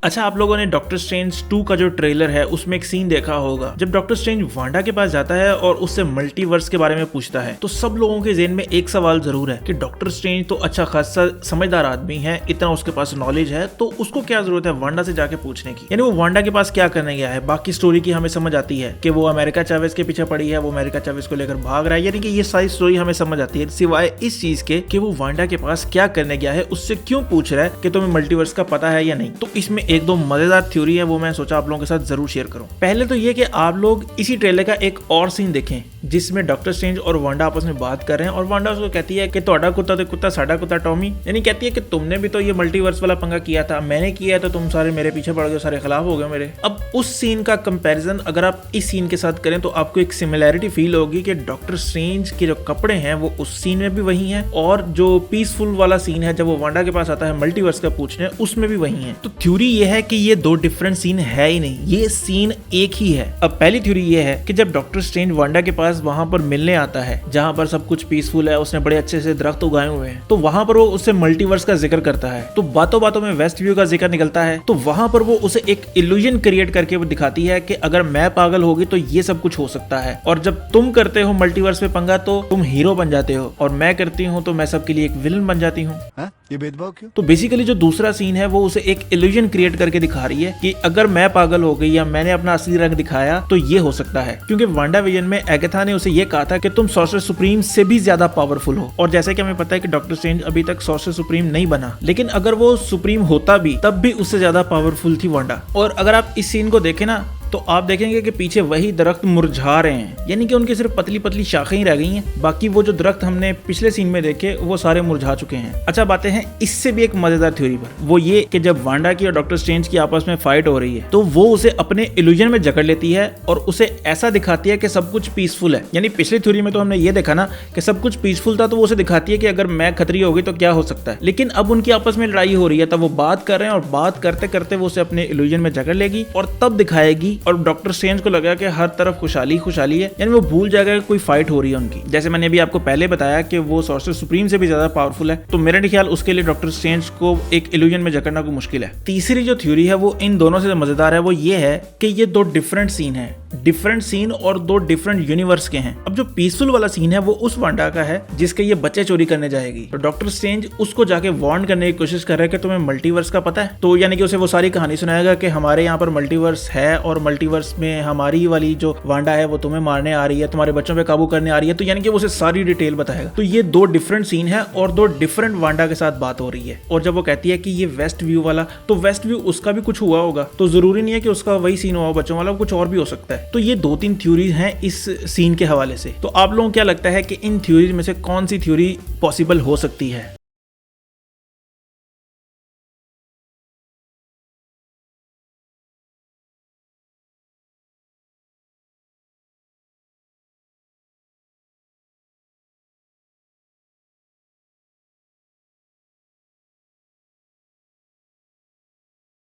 अच्छा, आप लोगों ने डॉक्टर स्ट्रेंज 2 का जो ट्रेलर है उसमें एक सीन देखा होगा जब डॉक्टर स्ट्रेंज वांडा के पास जाता है और उससे मल्टीवर्स के बारे में पूछता है, तो सब लोगों के ज़हन में एक सवाल जरूर है कि डॉक्टर स्ट्रेंज तो अच्छा खासा समझदार आदमी है, इतना उसके पास नॉलेज है, तो उसको क्या जरूरत है वांडा से जाके पूछने की। यानी वो वांडा के पास क्या करने गया है। बाकी स्टोरी की हमें समझ आती है कि वो अमेरिका चावेज के पीछे पड़ी है, वो अमेरिका चावेज को लेकर भाग रहा है, यानी कि ये सारी स्टोरी हमें समझ आती है, सिवाय इस चीज के कि वो वांडा के पास क्या करने गया है, उससे क्यों पूछ रहा है कि तुम्हें मल्टीवर्स का पता है या नहीं। तो इसमें एक दो मजेदार थ्योरी है, वो मैं सोचा आप लोगों के साथ जरूर शेयर करूं। पहले तो ये कि आप लोग इसी ट्रेलर का एक और सीन देखें जिसमें डॉक्टर स्ट्रेंज और वांडा आपस में बात कर रहे हैं और वांडा उसको कहती है कि तोड़ा कुत्ता तो कुत्ता साडा कुत्ता टॉमी, यानी कहती है कि तुमने भी तो ये मल्टीवर्स वाला पंगा किया था, मैंने किया तो तुम सारे मेरे पीछे पड़ गए, सारे खिलाफ हो गए मेरे। अब उस सीन का कंपैरिजन अगर आप इस सीन के साथ करें तो आपको एक सिमिलैरिटी फील होगी कि डॉक्टर स्ट्रेंज के जो कपड़े हैं वो उस सीन में भी वही हैं और जो पीसफुल वाला सीन है जब वो वांडा के पास आता है मल्टीवर्स का पूछने, उसमें भी वही है। तो थ्योरी ये है कि ये दो डिफरेंट सीन है ही नहीं, ये सीन एक ही है। अब पहली थ्योरी ये है कि जब डॉक्टर स्ट्रेंज वांडा के पास वहां पर मिलने आता है जहां पर सब कुछ पीसफुल है, उसने बड़े अच्छे से दरख्त उगाए हुए हैं, तो वहां पर वो उससे मल्टीवर्स का जिक्र करता है, तो बातों बातों में वेस्ट व्यू का जिक्र निकलता है, तो वहां पर वो उसे एक इल्यूजन क्रिएट करके वो दिखाती है कि अगर मैं पागल होगी तो ये सब कुछ हो सकता है, और जब तुम करते हो मल्टीवर्स पे पंगा तो तुम हीरो बन जाते हो, और मैं करती हूँ तो मैं सबके लिए एक विलन बन जाती हूँ। ये भेदभाव क्यों? तो बेसिकली जो दूसरा सीन है वो उसे एक इल्यूजन क्रिएट करके दिखा रही है कि अगर मैं पागल हो गई या मैंने अपना असली रंग दिखाया तो ये हो सकता है, क्योंकि वांडा विजन में एगाथा ने उसे ये कहा था कि तुम सॉर्सर सुप्रीम से भी ज्यादा पावरफुल हो, और जैसे कि हमें पता है कि डॉक्टर स्ट्रेंज अभी तक सॉर्सर सुप्रीम नहीं बना, लेकिन अगर वो सुप्रीम होता भी तब भी उससे ज्यादा पावरफुल थी वांडा। और अगर आप इस सीन को देखें ना तो आप देखेंगे कि पीछे वही दरख्त मुरझा रहे हैं, यानी कि उनकी सिर्फ पतली पतली शाखें ही रह गई हैं, बाकी वो जो दरख्त हमने पिछले सीन में देखे वो सारे मुरझा चुके हैं। अच्छा, बातें हैं इससे भी एक मजेदार थ्योरी पर, वो ये कि जब वांडा की और डॉक्टर स्ट्रेंज की आपस में फाइट हो रही है तो वो उसे अपने इल्यूजन में जकड़ लेती है और उसे ऐसा दिखाती है कि सब कुछ पीसफुल है। यानी पिछली थ्योरी में तो हमने ये देखा ना कि सब कुछ पीसफुल था, तो वो उसे दिखाती है कि अगर मैं खतरी होगी तो क्या हो सकता है, लेकिन अब उनकी आपस में लड़ाई हो रही है, तब वो बात कर रहे हैं और बात करते करते वो उसे अपने इल्यूजन में जकड़ लेगी और तब दिखाएगी, और डॉक्टर स्ट्रेंज को लगा कि हर तरफ खुशहाली खुशहाली है, यानी वो भूल जाएगा कि कोई फाइट हो रही है उनकी। जैसे मैंने अभी आपको पहले बताया कि वो सॉर्सर सुप्रीम से भी ज्यादा पावरफुल है, तो मेरे ख्याल उसके लिए डॉक्टर स्ट्रेंज को एक इल्यूजन में जकड़ना को मुश्किल है। तीसरी जो थ्योरी है वो इन दोनों से मजेदार है, वो ये है कि ये दो डिफरेंट सीन है, डिफरेंट सीन और दो डिफरेंट यूनिवर्स के हैं। अब जो पीसफुल वाला सीन है वो उस वांडा का है जिसके ये बच्चे चोरी करने जाएगी, तो डॉक्टर स्ट्रेंज उसको जाके वार्न करने की कोशिश कर रहा है कि तुम्हें मल्टीवर्स का पता है, तो यानी कि उसे वो सारी कहानी सुनाएगा कि हमारे यहाँ पर मल्टीवर्स है और मल्टीवर्स में हमारी वाली जो वांडा है वो तुम्हें मारने आ रही है, तुम्हारे बच्चों पे काबू करने आ रही है, तो यानी कि वो उसे सारी डिटेल बताएगा। तो ये दो डिफरेंट सीन है और दो डिफरेंट वांडा के साथ बात हो रही है, और जब वो कहती है कि ये वेस्ट व्यू वाला, तो वेस्ट व्यू उसका भी कुछ हुआ होगा, तो जरूरी नहीं है कि उसका वही सीन हुआ बच्चों वाला, कुछ और भी हो सकता है। तो ये दो तीन थ्योरीज हैं इस सीन के हवाले से। तो आप लोगों को क्या लगता है कि इन थ्योरीज में से कौन सी थ्योरी पॉसिबल हो सकती है?